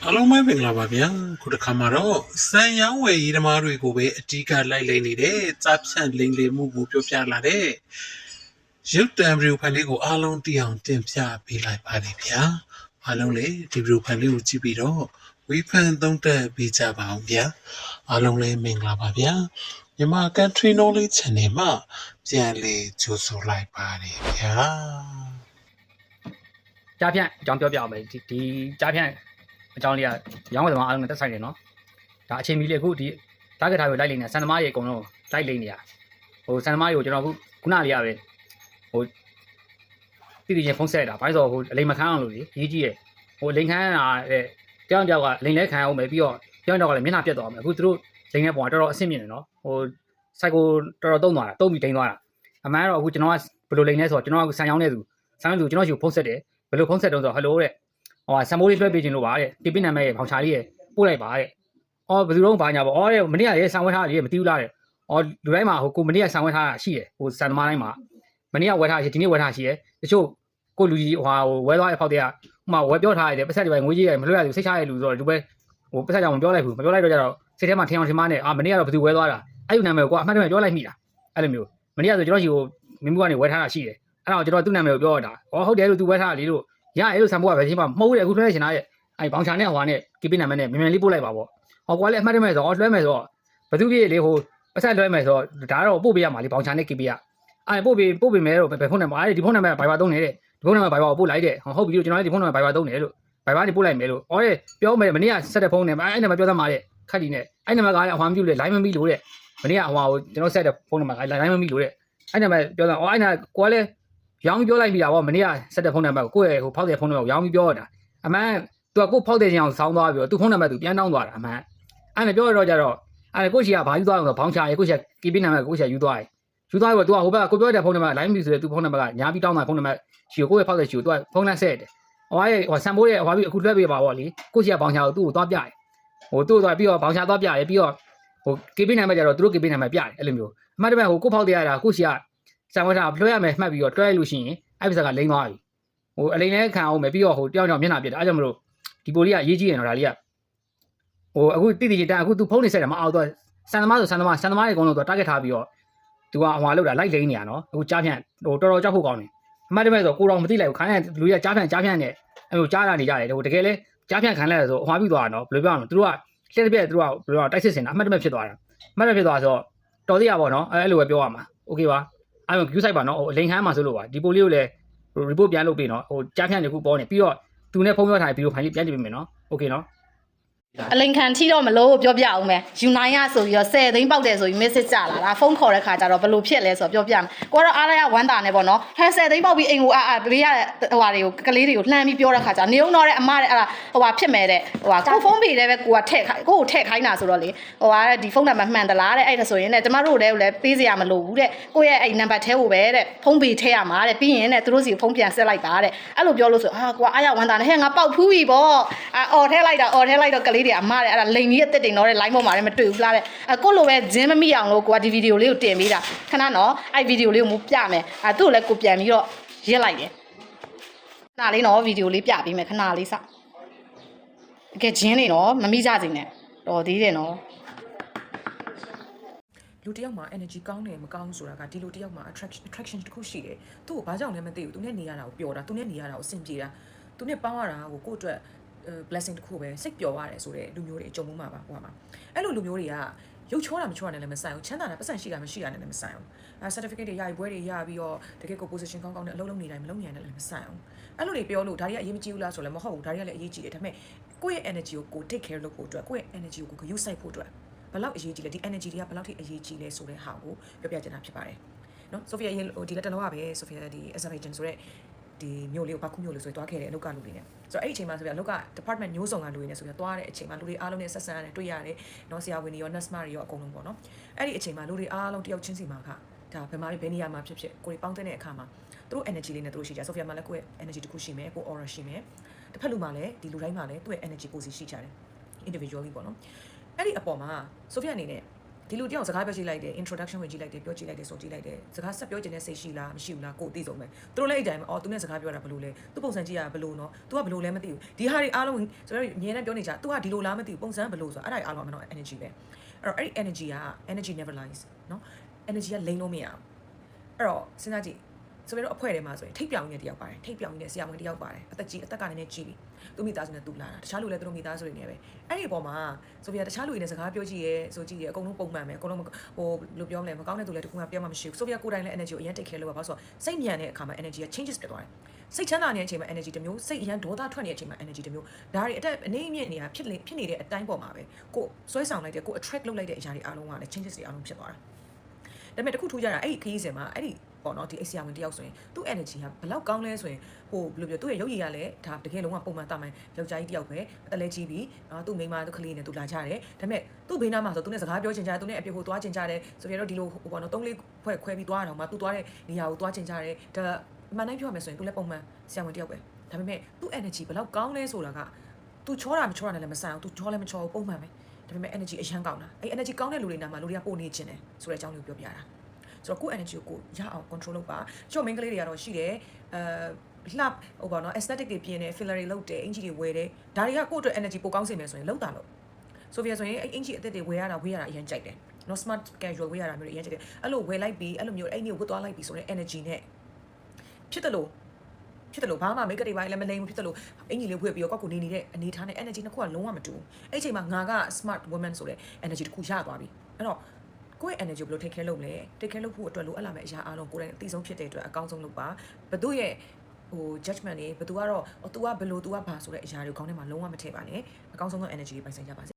အားလုံးပဲမင်္ဂလာပါဗျာခုတစ်ခါမှာတော့စံရောင်းဝယ်ရေးသမားတွေကိုပဲအဓိကလိုက်လိမ့်နေတဲ့ကြားဖြန့်လိမ့်လေမှုကိုပြောပြလာတဲ့ရုပ်တံဗီဒီယိုဖိုင်လေးကိုအားလုံးသိအောင်တင်ပြပေးလိုက်ပါတယ်ဗျာအားလုံးလည်းဒီဗီဒီယိုဖိုင်လေးကိုကြည့်ပြီးတော့ဝေဖန်သုံးသပ်ပေးကြပါအောင်ဗျာအားလုံးလည်းမင်္ဂလာပါဗျာမြန်မာ Country Knowledge Channel မှာပြန်လည်ကြိုဆိုလိုက်ပါတယ်ဗျာကြားဖြန့်အကြောင်းပြောပြအောင်မယ်ဒီကြားဖြန့်အကြောင်းလေးကရောင်းဝယ်သမားအားလုံးနဲ့တက်ဆိုင်တယ်နော်ဒါအချိန်မီလေးအခုဒီ target ထားပြီးလိုက်လိမ့်နေဆန်သမားရေအကုန်လုံးလိုက်လိမ့်နေရဟိုဆန်သမားရေကိုကျွန်တော်ခုနလေးရပဲဟိုတိတိကျကျဖုန်းဆက်တာဘာလို့ဆိုဟိုအလိမ်မခန်းအောင်လို့လေရေးကြည့်ရဟိုအလိမ်ခန်းတာတဲ့တယောက်ကအလိမ်လဲခံအောင်မယ်ပြီးတော့တယောက်ကလည်းမျက်နှာပြတ်သွားအောင်အခုသူတို့လိမ်တဲ့ပုံကတော်တော်အဆင့်မြင့်တယ်နော်ဟို site ကိုတော်တော်တုံးသွားတာတုံးပြီးဒိန်းသွားတာအမှန်ကတော့အခုကျွန်တော်ကဘယ်လိုလိမ်လဲဆိုတော့ကျွန်တော်ကဆန်ရောင်းနေသူဆန်ရောင်းသူကျွန်တော်ရှိကိုဖုန်းဆက်တယ်ဘယ်လိုဖုန်းဆက်တုံးဆိုတော့ hello တဲ့ဟိုဆမ်မိုးလေးလွှဲပေးခြင်းလို့ပါတဲ့တိပိနံမဲ့ရဲ့ဘောင်ချာလေးရဲ့ပို့လိုက်ပါတဲ့အော်ဘယ်သူတော့ဘာညာပေါ့အော်တဲ့မနေ့ကရဲ့ဆန်ဝဲထားလေးမတီးဘူးလားတဲ့အော်လူတိုင်းမှာဟိုကိုမနေ့ကဆန်ဝဲထားတာရှိတယ်ဟိုဆန်သမားတိုင်းမှာမနေ့ကဝဲထားရှိဒီနေ့ဝဲထားရှိတယ်တချို့ကိုလူကြီးဟိုဝဲသွားတဲ့ဖောက်တဲ့ကဥမာဝဲပြောထားရတယ်ပတ်ဆက်တွေပဲငွေကြီးရမလွှဲရဘူးစိတ်ချရလူဆိုတော့လူပဲဟိုပတ်ဆက်ကြောင်မပြောလိုက်ဘူးမပြောလိုက်တော့ကြတော့စိတ်ထဲမှာထင်အောင်ထင်မှားနဲ့အာမနေ့ကတော့ဘယ်သူဝဲသွားတာအဲ့ဒီနာမည်ကိုအမှတ်တမဲ့ပြောလိုက်မိတာအဲ့လိုမျိုးမနေ့ကဆိုကျွန်တော်ရှိကိုမင်းမကနေဝဲထားတာရှိတယ်အဲ့တော့ကျွန်တော်သူ့နာမည်ကိုပြောတာဟောဟုတ်တယ်လို့သူဝဲထားတာလေလို့ရအဲ့လိုဆန်ဖို့ကပဲချင်းမှမဟုတ်တယ်အခုလွှဲနေချင်တာရဲ့အဲ့ဘောင်ချာနဲ့ဟိုနဲ့ကိပိနာမနဲ့မြန်မြန်လေးပို့လိုက်ပါပေါ့ဟောကွာလေအမှတ်တမဲ့ဆိုတော့လွှဲမယ်ဆိုတော့ဘသူပြည့်လေဟိုပတ်ဆက်လွှဲမယ်ဆိုတော့ဒါတော့ပို့ပေးရမှာလေဘောင်ချာနဲ့ကိပိကအဲ့ပို့ပေးမယ်တော့ဘယ်ဖုန်းနံပါတ်အဲ့ဒီဖုန်းနံပါတ်ဘိုင်ဘာသုံးနေတဲ့ဒီဖုန်းနံပါတ်ဘိုင်ဘာကိုပို့လိုက်တဲ့ဟုတ်ပြီလို့ကျွန်တော်လည်းဒီဖုန်းနံပါတ်ဘိုင်ဘာသုံးနေလို့ဘိုင်ဘာနေပို့လိုက်မယ်လို့ဩတဲ့ပြောမယ်မနေ့ကဆက်တဲ့ဖုန်းနဲ့အဲ့နံပါတ်ပြောသမှာတဲ့ခက်ဒီနဲ့အဲ့နံပါတ်ကလည်းအဟွာမပြုတ်လေ line မမိလို့တဲ့မနေ့ကအဟွာကိုကျွန်တော်ဆက်တဲ့ဖုန်းနံပါတ်က line မမိလို့တဲ့အဲ့နံပါတ်ပြောတာဩအဲ့နာကွာလေရောင်းပြီးပြောလိုက်ပြီတာဗောမနေ့ကဆက်တဲ့ဖုန်းနံပါတ်ကိုကိုယ့်ရဲ့ဟိုဖောက်တဲ့ဖုန်းနံပါတ်ကိုရောင်းပြီးပြောတာအမှန်သူကကိုဖောက်တဲ့ချင်းအောင်ဆောင်းသွားပြီးတော့သူဖုန်းနံပါတ်သူပြန်တောင်းသွားတာအမှန်အဲ့နဲ့ပြောရတော့ကြတော့အဲ့ကိုရှိကဘာယူသွားအောင်ဆိုဘောင်းချရေကိုရှိကကီပီနံပါတ်ကိုရှိကယူသွားတယ်ယူသွားပြီးတော့သူကဟိုဘက်ကကိုပြောတဲ့ဖုန်းနံပါတ် line ပြီဆိုတဲ့သူဖုန်းနံပါတ်ကညာပြီးတောင်းတာဖုန်းနံပါတ်ရှိကိုရဲ့ဖောက်တဲ့ရှိကိုသူကဖုန်းလမ်းဆက်တယ်ဟိုရဲ့ဟိုဆမ်ဘိုးရဲ့ဟိုပြီးအခုလွှဲပေးပါဗောလေကိုရှိကဘောင်းချကိုသူ့ကိုသွားပြတယ်ဟိုသူ့ကိုသွားပြီးတော့ဘောင်းချသွားပြတယ်ပြီးတော့ဟိုကီပီနံပါတ်ကြတော့သူတို့ကီပီနံပါတ်ပြတယ်အဲ့လိုမျိုးအမှတ်တမဲ့ဟိုကိုဖောက်တဲ့ရတာကိုရှိကဆမ်ဝဲထားလွှဲရမယ်မှတ်ပြီးတော့တွဲလို့ရှိရင်အဲ့ပစ္စကလိမ့်သွားပြီဟိုအလိမ့်လဲခံအောင်မယ်ပြီးတော့ဟိုတယောက်မျက်နှာပြတ်တယ်အဲ့ကြောင့်မလို့ဒီပိုလေးကအရေးကြီးရတော့ဒါလေးကဟိုအခုတိတိကျကျအခု तू ဖုန်းနေဆက်တယ်မအောင်တော့ဆန်သမားဆိုဆန်သမားရဲ့အကုန်လုံးတော့ target ထားပြီးတော့ तू ကဟိုလောက်တာလိုက်လိမ့်နေရနော်အခုကြားဖြန့်ဟိုတော်တော်ကြောက်ဖို့ကောင်းတယ်အမှတ်တမဲ့ဆိုကိုတော်မသိလိုက်ဘူးခိုင်းတဲ့လူကြီးကကြားဖြန့်နဲ့အဲ့လိုကြားလာနေကြတယ်ဟိုတကယ်လဲကြားဖြန့်ခံလိုက်ရဆိုအမှားပြီးသွားတာနော်ဘယ်လိုပြောရမလဲသူတို့ကလက်တစ်ပြက်သူတို့ကဘယ်လိုတိုက်စစ်စင်တာအမှတ်တမဲ့ဖြစ်သွားတာအမှတ်တမဲ့ဖြစ်သွားဆိုတော့တော်သေးရပါတော့အဲ့လိုပဲပြောရမှာโอเคပါအဲ့လို view site ပါနော်ဟိုလိန်ခမ်းမှာဆိုလို့ပါဒီပိုလေးကိုလည်း report ပြန်လုပ်ပေးနော်ဟိုကြားဖြန့်နေခုပေါ်နေပြီးတော့သူနဲ့ဖုန်းပြောထားပြီးတော့ဖိုင်လေးပြန်ကြည့်ပေးမယ်နော်โอเคနော်အလိန်ခံထိတော့မလို့ပြောပြအောင်မယ်ယူနိုင်ရဆိုပြီးတော့10သိန်းပေါက်တယ်ဆိုပြီး message ကြလာတာဖုန်းခေါ်တဲ့ခါကျတော့ဘယ်လိုဖြစ်လဲဆိုတော့ပြောပြမယ်ကိုကတော့အားရဝမ်းတာနဲ့ပေါ့နော်ဟဲ10သိန်းပေါက်ပြီးအိမ်ကိုပေးရတဲ့ဟိုဟာတွေကိုကလေးတွေကိုလှမ်းပြီးပြောတဲ့ခါကျနေုံတော့တဲ့အမတဲ့အဲ့ဒါဟိုဟာဖြစ်မဲ့တဲ့ဟိုဟာကိုဖုန်းပေးတယ်ပဲကိုကထည့်ကိုထည့်ခိုင်းတာဆိုတော့လေဟိုဟာဒီဖုန်းနံပါတ်မှန်သလားတဲ့အဲ့ဒါဆိုရင်တဲ့ကျမတို့လည်းပေးစရာမလိုဘူးတဲ့ကိုရဲ့အဲ့နံပါတ်ထဲကိုပဲတဲ့ဖုန်းပေးထည့်ရမှာတဲ့ပြီးရင်တဲ့သူတို့စီဖုန်းပြန်ဆက်လိုက်ပါတဲ့အဲ့လိုပြောလို့ဆိုကိုကအားရဝမ်းတာနဲ့ဟဲငါပေါက်ဖူးပြီပေါ့အော်ထည့်လိုက်တော့ကလေးတွေအမတဲ့အဲ့ဒါလိန်ကြီးရဲ့တက်တင်တော့တဲ့ line ပေါ်မှာလည်းမတွေ့ဘူးလားတဲ့ကိုလိုပဲဂျင်းမမိအောင်လို့ကိုကဒီဗီဒီယိုလေးကိုတင်ပေးတာခဏနော်အဲ့ဗီဒီယိုလေးကိုမူပြမယ်သူ့ကိုလည်းကိုပြန်ပြီးတော့ရက်လိုက်တယ်ခဏလေးနော်ဗီဒီယိုလေးပြပေးမယ်ခဏလေးစတကယ်ဂျင်းနေနော်မမိကြစေနဲ့တော်သေးတယ်နော်လူတယောက်မှာ energy ကောင်းတယ်မကောင်းဆိုတာကဒီလူတယောက်မှာ attraction တစ်ခုရှိတယ်သူ့ကိုဘာကြောင့်လဲမသိဘူးသူနဲ့နေရတာကိုပျော်တာသူနဲ့နေရတာကိုအဆင်ပြေတာသူနဲ့ပေါင်းရတာကိုကိုယ့်အတွက်blessing တစ်ခုပဲစိတ်ပျော်ရတယ်ဆိုတဲ့လူမျိုးတွေအကြုံမှုမှာပါဟိုမှာအဲ့လိုလူမျိုးတွေကရုပ်ချောတာမချောတာနဲ့လည်းမဆိုင်ဘူးချမ်းသာတာပတ်စံရှိတာမရှိတာနဲ့လည်းမဆိုင်ဘူးcertificate တွေရပြီးပွဲတွေရပြီးတော့တကယ်ကို position ကောင်းကောင်းနဲ့အလုပ်လုပ်နေတိုင်းမလုပ်နေရတဲ့လည်းမဆိုင်ဘူးအဲ့လိုတွေပြောလို့ဒါတွေကအရေးမကြီးဘူးလားဆိုလည်းမဟုတ်ဘူးဒါတွေကလည်းအရေးကြီးတယ်ဒါပေမဲ့ကိုယ့်ရဲ့ energy ကို take care လုပ်ဖို့အတွက်ကိုယ့်ရဲ့ energy ကိုဂရုစိုက်ဖို့အတွက်ဘယ်လောက်အရေးကြီးလဲဒီ energy တွေကဘယ်လောက်ထိအရေးကြီးလဲဆိုတဲ့ဟာကိုပြောပြချင်တာဖြစ်ပါတယ်နော်ဆိုဖီယာဒီလက်တလောကပဲဆိုဖီယာဒီ Azerbaijan ဆိုတဲ့ဒီမျိုးလေးကိုဘာခုမျိုးလို့ဆိုတွားခဲ့တဲ့အလုပ်ကလူတွေနဲ့ဆိုတော့အဲ့ဒီအချိန်မှာဆိုပြအလုပ်က department မျိုးစုံကလူတွေနဲ့ဆိုပြတွားတဲ့အချိန်မှာလူတွေအားလုံးနဲ့ဆက်ဆံရတယ်တွေ့ရတယ်နော်ဆရာဝန်တွေရော nurse မတွေရောအကုန်လုံးပေါ့နော်အဲ့ဒီအချိန်မှာလူတွေအားလုံးတယောက်ချင်းစီမှာကဒါဘယ်မှာဘယ်နေရာမှာဖြစ်ဖြစ်ကိုယ်ပေါင်းတဲ့အခါမှာသူတို့ energy လေးနဲ့သူတို့ရှိကြဆိုဖီယာမှာလည်းကိုယ့်ရဲ့ energy တစ်ခုရှိမယ်ကိုယ် aura ရှိမယ်တစ်ဖက်လူမှာလည်းဒီလူတိုင်းမှာလည်းသူ့ရဲ့ energy ကိုစီရှိကြတယ် individually ပေါ့နော်အဲ့ဒီအပေါ်မှာဆိုဖီယာအနေနဲ့ ဒီလူတယောက်စကားပြောကြည့်လိုက်တယ် introduction ဝင်ကြည့်လိုက်တယ်ပြောကြည့်လိုက်တယ်ဆိုကြည့်လိုက်တယ်စကားဆက်ပြောခြင်းနဲ့စိတ်ရှိလားမရှိဘူးလားကိုယ်သိဆုံးပဲသူတို့လည်းအဲ့တိုင်းပဲအော်သူနဲ့စကားပြောတာဘယ်လိုလဲသူပုံစံကြည့်ရဘယ်လိုနော် तू ကဘယ်လိုလဲမသိဘူးဒီဟာတွေအားလုံးဆိုတော့မြင်နေပြောနေကြ तू ကဒီလိုလားမသိဘူးပုံစံဘယ်လိုဆိုတာအဲ့ဒါအားလုံးကတော့ energy ပဲအဲ့တော့အဲ့ဒီ energy က energy never lies နော် energy ကလိမ့်လို့မရဘူးအဲ့တော့စဉ်းစားကြည့်ဆိုပြီးတော့အဖွဲထဲမှာဆိုရင်ထိပ်ပြောင်နေတဲ့တယောက်ပါတယ်ထိပ်ပြောင်နေတဲ့ဆရာဝန်တယောက်ပါတယ်အသက်ကလည်းကြီးပြီသူမိသားစုနဲ့သူလာတာတခြားလူလည်းသူတို့မိသားစုတွေနေပဲအဲ့ဒီအပေါ်မှာဆိုပြီးတော့တခြားလူတွေနဲ့စကားပြောကြည့်ရဲဆိုကြည့်ရဲအကုန်လုံးပုံမှန်ပဲအကုန်လုံးဟိုလို့ပြောမလဲမကောင်းတဲ့သူလည်းတခုမှပြောမှမရှိဘူးဆိုပြီးတော့ကိုယ်တိုင်လည်း energy ကိုအရင် take care လုပ်ပါဘာလို့ဆိုတော့စိတ်မြန်တဲ့အခါမှာ energy က changes ဖြစ်သွားတယ်စိတ်ချမ်းသာနေတဲ့အချိန်မှာ energy တစ်မျိုးစိတ်အရန်ဒေါသထွက်နေတဲ့အချိန်မှာ energy တစ်မျိုးဒါတွေအတက်အနေအမြင့်နေတာဖြစ်နေတဲ့အတိုင်းပေါ်မှာပဲကိုဆွဲဆောင်လိုက်တဲ့ကို attract လုပ်လိုက်တဲ့အရာတွေအားလုံးကလည်း changes တွေအားလုံးဖြစ်သွားတာဒါပေမဲ့တခုထူးကြတာအဲ့ဒီခရီးစဉ်မှာအဲ့ဒီပေါ့နော်ဒီ ACR ဝင်တယောက်ဆိုရင်သူ့ energy ကဘလောက်ကောင်းလဲဆိုရင်ဟိုဘယ်လိုပြောသူ့ရဲ့ရုပ်ရည်ကလည်းဒါတကယ်လုံးဝပုံမှန်တာမှန်ယောက်ျားကြီးတယောက်ပဲအသက်လည်းကြီးပြီနော်သူ့မိန်းမသူ့ကလေးနဲ့သူလာကြတယ်ဒါပေမဲ့သူ့ဘေးနားမှာဆိုသူနဲ့စကားပြောချင်ကြတယ်သူနဲ့အပြစ်ကိုသွားချင်ကြတယ်ဆိုပြီးတော့ဒီလိုဟိုပေါ့နော်3-4ဖွဲ့ခွဲပြီးသွားတာတော့မှသူသွားတဲ့နေရာကိုသွားချင်ကြတယ်ဒါမှန်တိုင်းပြောရမယ်ဆိုရင်သူလည်းပုံမှန်ဆရာဝန်တယောက်ပဲဒါပေမဲ့သူ့ energy ဘလောက်ကောင်းလဲဆိုတာကသူချောတာမချောတာနဲ့လည်းမဆိုင်အောင်သူချောလည်းမချောဘူးပုံမှန်ပဲဒါပေမဲ့ energy အရန်ကောင်းတာအဲ့ energy ကောင်းတဲ့လူတွေနားမှာလူတွေကပိုနေခြင်းတယ်ဆိုတဲ့အကြောင်းလေးကိုပြောပြတာဆိုတော့ကို energy ကိုရအောင် control လုပ်ပါချို့ main ကလေးတွေကတော့ရှိတယ်လှဟိုပါနော် aesthetic တွေပြင်တယ် filler တွေလုပ်တယ်အင်ဂျီတွေဝယ်တယ်ဒါတွေကကိုယ့်အတွက် energy ပိုကောင်းစေမယ်ဆိုရင်လုပ်တာလို့ဆိုပြီးဆိုရင်အင်ဂျီအသက်တွေဝယ်ရတာအရင်ကြိုက်တယ်နော် smart casual ဝယ်ရတာမျိုးတွေအရင်ကြိုက်တယ်အဲ့လိုဝယ်လိုက်ပြီးအဲ့လိုမျိုးအဲ့ဒီကိုဝတ်သွားလိုက်ပြီးဆိုရင် energy နဲ့ဖြစ်တယ်လို့ဘာမှ make up တွေပါလည်းမလိမ့်ဘူးဖြစ်တယ်လို့အင်ဂျီလေးဝယ်ပြီးတော့ကိုယ့်ကိုနေနေတဲ့အနေထားနဲ့ energy နှစ်ခုကလုံးဝမတူဘူးအဲ့အချိန်မှာငါက smart woman ဆိုတဲ့ energy တစ်ခုရသွားပြီအဲ့တော့ကိုယ့် energy ဘယ်လို take care လုပ်လဲ take care လုပ်ဖို့အတွက်လိုအပ်လာမယ့်အရာအားလုံးကိုယ်တိုင်အသိဆုံးဖြစ်တဲ့အတွက်အကောင်းဆုံးလုပ်ပါဘသူရဲ့ဟို judgment တွေဘသူကတော့ तू ကဘယ်လို तू ကဘာဆိုတဲ့အရာတွေခေါင်းထဲမှာလုံးဝမထည့်ပါနဲ့အကောင်းဆုံးသော energy ပိုင်ဆိုင်ကြပါစေ